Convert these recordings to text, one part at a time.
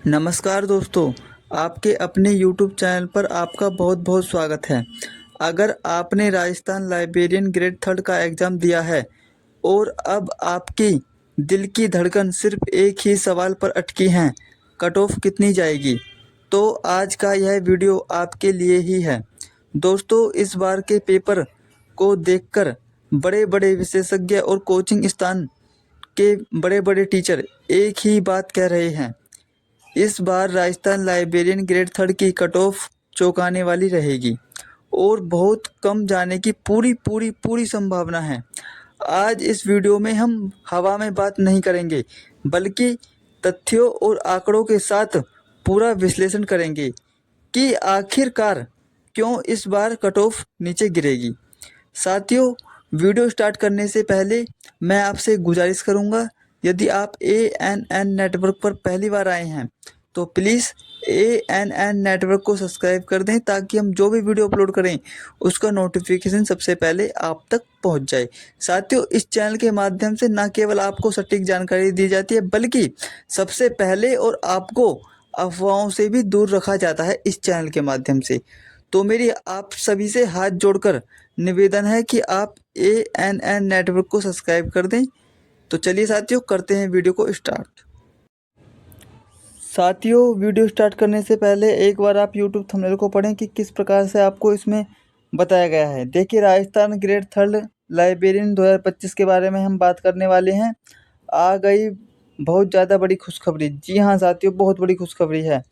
नमस्कार दोस्तों, आपके अपने YouTube चैनल पर आपका बहुत बहुत स्वागत है। अगर आपने राजस्थान लाइब्रेरियन ग्रेड थर्ड का एग्ज़ाम दिया है और अब आपकी दिल की धड़कन सिर्फ एक ही सवाल पर अटकी है, कट ऑफ कितनी जाएगी? तो आज का यह वीडियो आपके लिए ही है। दोस्तों, इस बार के पेपर को देखकर बड़े-बड़े विशेषज्ञ और कोचिंग संस्थान के बड़े-बड़े टीचर एक ही बात कह रहे हैं। इस बार राजस्थान लाइब्रेरियन ग्रेड थर्ड की कट ऑफ चौंकाने वाली रहेगी और बहुत कम जाने की पूरी संभावना है। आज इस वीडियो में हम हवा में बात नहीं करेंगे, बल्कि तथ्यों और आंकड़ों के साथ पूरा विश्लेषण करेंगे कि आखिरकार क्यों इस बार कट ऑफ नीचे गिरेगी। साथियों, वीडियो स्टार्ट करने से पहले मैं आपसे गुजारिश करूंगा, यदि आप ANN नेटवर्क पर पहली बार आए हैं तो प्लीज़ ANN नेटवर्क को सब्सक्राइब कर दें ताकि हम जो भी वीडियो अपलोड करें उसका नोटिफिकेशन सबसे पहले आप तक पहुंच जाए। साथियों, इस चैनल के माध्यम से न केवल आपको सटीक जानकारी दी जाती है, बल्कि सबसे पहले और आपको अफवाहों से भी दूर रखा जाता है इस चैनल के माध्यम से। तो मेरी आप सभी से हाथ जोड़कर निवेदन है कि आप ANN नेटवर्क को सब्सक्राइब कर दें। तो चलिए साथियों, करते हैं वीडियो को स्टार्ट। साथियों, वीडियो स्टार्ट करने से पहले एक बार आप YouTube थंबनेल को पढ़ें कि किस प्रकार से आपको इसमें बताया गया है। देखिए, राजस्थान ग्रेड थर्ड लाइब्रेरियन 2025 के बारे में हम बात करने वाले हैं। आ गई बहुत ज़्यादा बड़ी खुशखबरी। जी हाँ साथियों, बहुत बड़ी खुशखबरी है।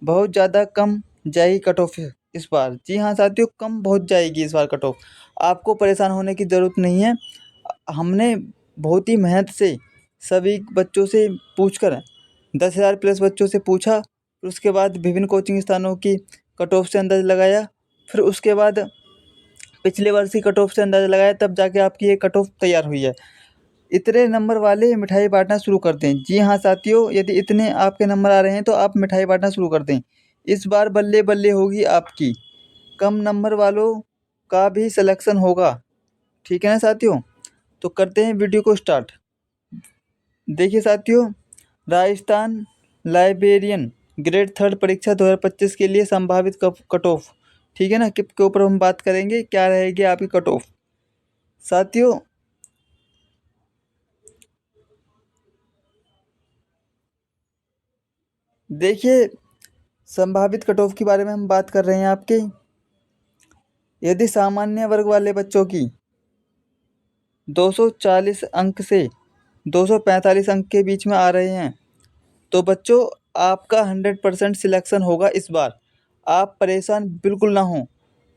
बहुत ज़्यादा कम जाएगी कट ऑफ इस बार। जी हाँ साथियों, कम बहुत जाएगी इस बार कट ऑफ। आपको परेशान होने की ज़रूरत नहीं है। हमने बहुत ही मेहनत से सभी बच्चों से पूछकर 10,000 प्लस बच्चों से पूछा, फिर उसके बाद विभिन्न कोचिंग स्थानों की कट ऑफ से अंदाज़ा लगाया, फिर उसके बाद पिछले वर्ष की कट ऑफ से अंदाज़ा लगाया, तब जाके आपकी ये कट ऑफ तैयार हुई है। इतने नंबर वाले मिठाई बांटना शुरू कर दें। जी हाँ साथियों, यदि इतने आपके नंबर आ रहे हैं तो आप मिठाई बांटना शुरू कर दें। इस बार बल्ले बल्ले होगी आपकी। कम नंबर वालों का भी सिलेक्शन होगा। ठीक है ना साथियों? तो करते हैं वीडियो को स्टार्ट। देखिए साथियों, राजस्थान लाइब्रेरियन ग्रेड थर्ड परीक्षा 2025 के लिए संभावित कट ऑफ, ठीक है ना, के ऊपर हम बात करेंगे क्या रहेगी आपकी कट ऑफ। साथियों, देखिए, संभावित कट ऑफ के बारे में हम बात कर रहे हैं आपके। यदि सामान्य वर्ग वाले बच्चों की 240 अंक से 245 अंक के बीच में आ रहे हैं तो बच्चों, आपका 100% सिलेक्शन होगा इस बार। आप परेशान बिल्कुल ना हों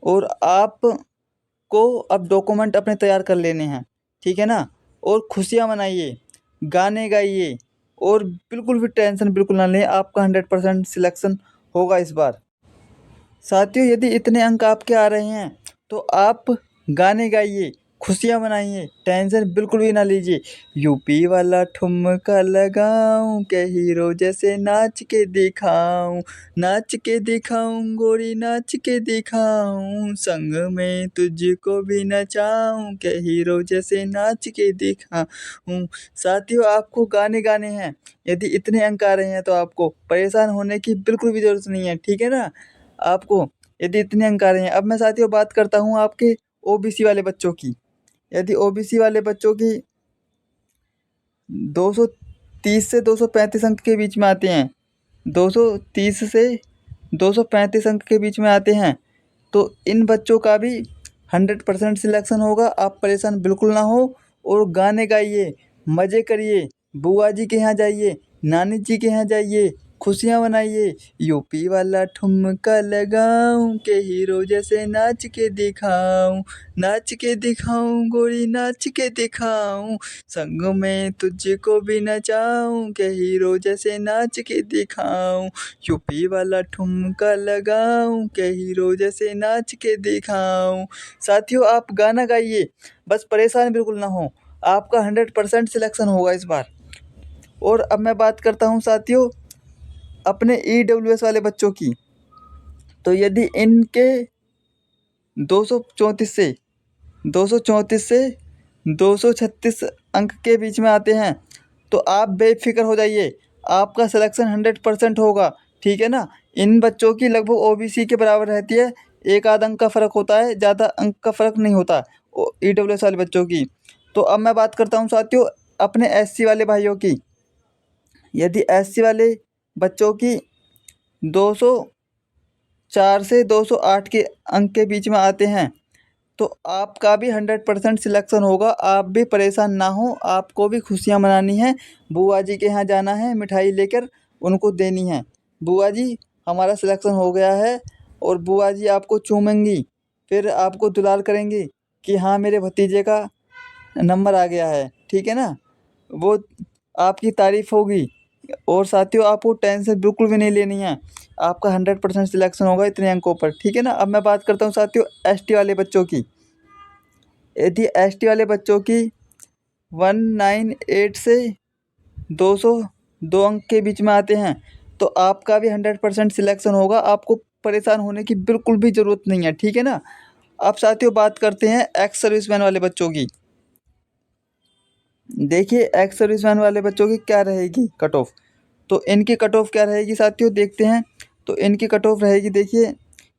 और आपको अब डॉक्यूमेंट अपने तैयार कर लेने हैं, ठीक है ना। और खुशियाँ मनाइए, गाने गाइए और बिल्कुल भी टेंशन बिल्कुल ना लें। आपका 100% सिलेक्शन होगा इस बार। साथियों, यदि इतने अंक आपके आ रहे हैं तो आप गाने गाइए, खुशियाँ मनाइए, टेंशन बिल्कुल भी ना लीजिए। यूपी वाला ठुमका लगाऊं के हीरो जैसे नाच के दिखाऊं गोरी नाच के दिखाऊं, संग में तुझको भी नचाऊं के हीरो जैसे नाच के दिखाऊं। साथियों, आपको गाने गाने हैं। यदि इतने अंक आ रहे हैं तो आपको परेशान होने की बिल्कुल भी ज़रूरत नहीं है, ठीक है ना। आपको यदि इतने अंक आ रहे हैं, अब मैं साथियों बात करता हूँ आपके ओबीसी वाले बच्चों की। यदि ओबीसी वाले बच्चों की 230 से 235 अंक के बीच में आते हैं, 230 से 235 अंक के बीच में आते हैं, तो इन बच्चों का भी 100% सिलेक्शन होगा। आप परेशान बिल्कुल ना हो और गाने गाइए, मज़े करिए, बुआ जी के यहाँ जाइए, नानी जी के यहाँ जाइए, खुशियाँ मनाइए। यूपी वाला ठुमका लगाऊं के हीरो जैसे नाच के दिखाऊं गोरी नाच के दिखाऊं, संग में तुझको भी नचाऊं के हीरो जैसे नाच के दिखाऊं। यूपी वाला ठुमका लगाऊं के हीरो जैसे नाच के दिखाऊं। साथियों, आप गाना गाइए, बस परेशान बिल्कुल ना हो। आपका 100% सिलेक्शन होगा इस बार। और अब मैं बात करता हूँ साथियों अपने EWS वाले बच्चों की। तो यदि इनके 234 से 236 अंक के बीच में आते हैं तो आप बेफिक्र हो जाइए। आपका सिलेक्शन 100% होगा, ठीक है ना। इन बच्चों की लगभग ओबीसी के बराबर रहती है, एक आध अंक का फ़र्क होता है, ज़्यादा अंक का फ़र्क नहीं होता ईडब्ल्यूएस वाले बच्चों की। तो अब मैं बात करता हूँ साथियों अपने एससी वाले भाइयों की। यदि एससी वाले बच्चों की 204 से 208 के अंक के बीच में आते हैं तो आपका भी 100% सिलेक्शन होगा। आप भी परेशान ना हो, आपको भी खुशियाँ मनानी है। बुआ जी के यहाँ जाना है, मिठाई लेकर उनको देनी है, बुआ जी हमारा सिलेक्शन हो गया है। और बुआ जी आपको चूमेंगी, फिर आपको दुलार करेंगी कि हाँ मेरे भतीजे का नंबर आ गया है, ठीक है ना। वो आपकी तारीफ़ होगी। और साथियों आपको टेंशन बिल्कुल भी नहीं लेनी है, आपका 100% सिलेक्शन होगा इतने अंकों पर, ठीक है ना। अब मैं बात करता हूँ साथियों एसटी वाले बच्चों की। यदि एसटी वाले बच्चों की 198 से 202 अंक के बीच में आते हैं तो आपका भी 100% सिलेक्शन होगा। आपको परेशान होने की बिल्कुल भी ज़रूरत नहीं है, ठीक है ना। अब साथियों बात करते हैं एक्स सर्विसमैन वाले बच्चों की। देखिए एक्स सर्विसमैन वाले बच्चों की क्या रहेगी कट ऑफ। तो इनकी कट ऑफ क्या रहेगी साथियों, देखते हैं। तो इनकी कट ऑफ रहेगी, देखिए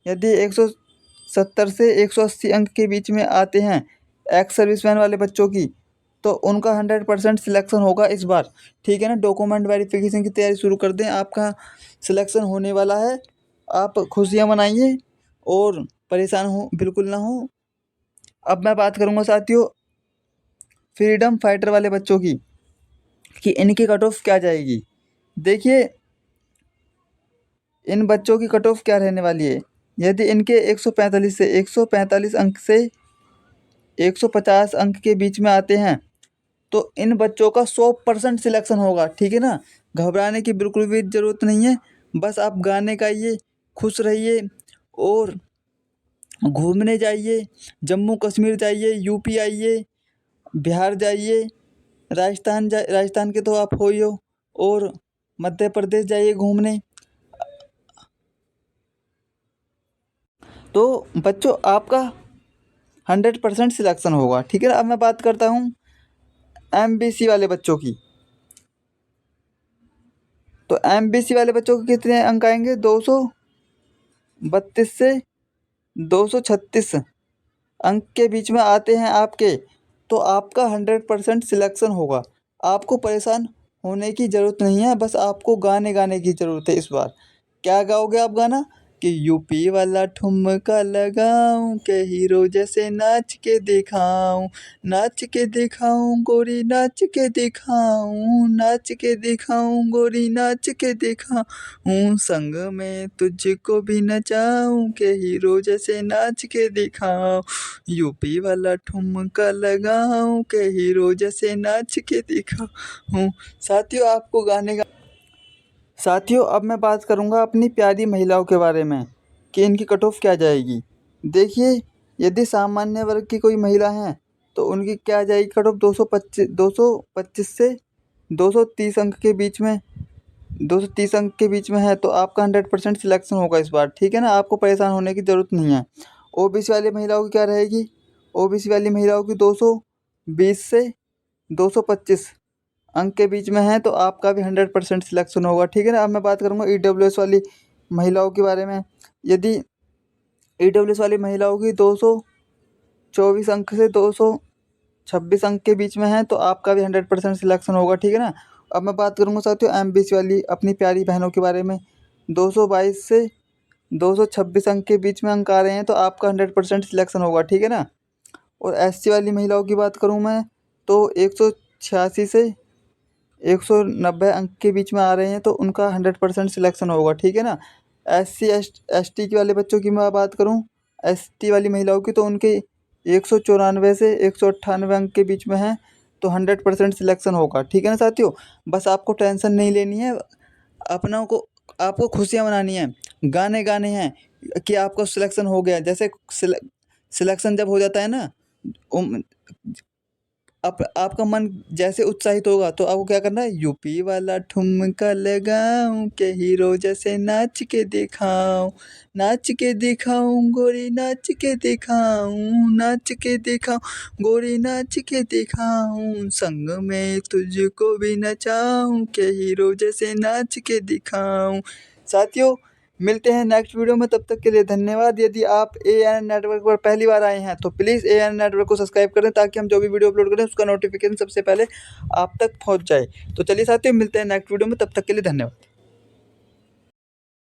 यदि 170 से 180 अंक के बीच में आते हैं एक्स सर्विसमैन वाले बच्चों की तो उनका 100% सिलेक्शन होगा इस बार, ठीक है ना। डॉक्यूमेंट वेरिफिकेशन की तैयारी शुरू कर दें, आपका सिलेक्शन होने वाला है। आप खुशियाँ मनाइए और परेशान हो बिल्कुल ना हो। अब मैं बात करूँगा साथियों फ्रीडम फाइटर वाले बच्चों की कि इनकी कट ऑफ क्या जाएगी। देखिए इन बच्चों की कट ऑफ क्या रहने वाली है। यदि इनके 145 अंक से 150 अंक के बीच में आते हैं तो इन बच्चों का 100% सिलेक्शन होगा, ठीक है ना। घबराने की बिल्कुल भी ज़रूरत नहीं है, बस आप गाने गाइए, खुश रहिए और घूमने जाइए, जम्मू कश्मीर जाइए, यूपी आइए, बिहार जाइए, राजस्थान के तो आप हो ही हो, और मध्य प्रदेश जाइए घूमने। तो बच्चों आपका 100% सिलेक्शन होगा, ठीक है ना। अब मैं बात करता हूँ एमबीसी वाले बच्चों की। तो एमबीसी वाले बच्चों के कितने अंक आएंगे, 232 से 236 अंक के बीच में आते हैं आपके तो आपका 100% सिलेक्शन होगा। आपको परेशान होने की ज़रूरत नहीं है, बस आपको गाने गाने की ज़रूरत है इस बार। क्या गाओगे आप गाना कि यूपी वाला ठुमका लगाऊं के हीरो जैसे नाच के दिखाऊं गोरी नाच के दिखाऊं, नाच के दिखाऊं गोरी नाच के दिखाऊं, संग में तुझको भी नचाऊं के हीरो जैसे नाच के दिखाऊं, यूपी वाला ठुमका लगाऊं के हीरो जैसे नाच के दिखाऊं। साथियों आपको गाने गा साथियों अब मैं बात करूंगा अपनी प्यारी महिलाओं के बारे में कि इनकी कट ऑफ क्या जाएगी। देखिए यदि सामान्य वर्ग की कोई महिला है तो उनकी क्या जाएगी कट ऑफ 225 से 230 अंक के बीच में, 230 अंक के बीच में है तो आपका 100% सिलेक्शन होगा इस बार, ठीक है ना। आपको परेशान होने की ज़रूरत नहीं है। ओबीसी वाली महिलाओं की क्या रहेगी, ओबीसी वाली महिलाओं की 220 से 225 अंक के बीच में है तो आपका भी 100% सिलेक्शन होगा, ठीक है ना। अब मैं बात करूँगा ईडब्ल्यूएस वाली महिलाओं के बारे में। यदि ईडब्ल्यूएस वाली महिलाओं की 224 अंक से 226 अंक के बीच में है तो आपका भी 100% सिलेक्शन होगा, ठीक है ना। अब मैं बात करूँगा साथियों एमबीसी वाली अपनी प्यारी बहनों के बारे में। 222 से 226 अंक के बीच में अंक आ रहे हैं तो आपका 100% सिलेक्शन होगा, ठीक है ना। और एससी वाली महिलाओं की बात करूँ मैं तो 186 से 190 अंक के बीच में आ रहे हैं तो उनका 100% सिलेक्शन होगा, ठीक है ना। एसटी की वाले बच्चों की मैं बात करूं, एसटी वाली महिलाओं की तो उनके 194 से 198 अंक के बीच में है तो 100% सिलेक्शन होगा, ठीक है ना साथियों। बस आपको टेंशन नहीं लेनी है, अपनों को आपको खुशियाँ मनानी है, गाने गाने हैं कि आपका सिलेक्शन हो गया। जैसे सिलेक्शन जब हो जाता है ना आपका मन जैसे उत्साहित होगा तो आपको क्या करना है, यूपी वाला ठुमका लगाऊं के हीरो जैसे नाच के दिखाऊं, नाच के दिखाऊं गोरी नाच के दिखाऊं, नाच के दिखाऊं गोरी नाच के दिखाऊं, संग में तुझको भी नचाऊं के हीरो जैसे नाच के दिखाऊं। साथियों, मिलते हैं नेक्स्ट वीडियो में, तब तक के लिए धन्यवाद। यदि आप AN नेटवर्क पर पहली बार आए हैं तो प्लीज़ AN नेटवर्क को सब्सक्राइब करें ताकि हम जो भी वीडियो अपलोड करें उसका नोटिफिकेशन सबसे पहले आप तक पहुंच जाए। तो चलिए साथियों, मिलते हैं नेक्स्ट वीडियो में, तब तक के लिए धन्यवाद।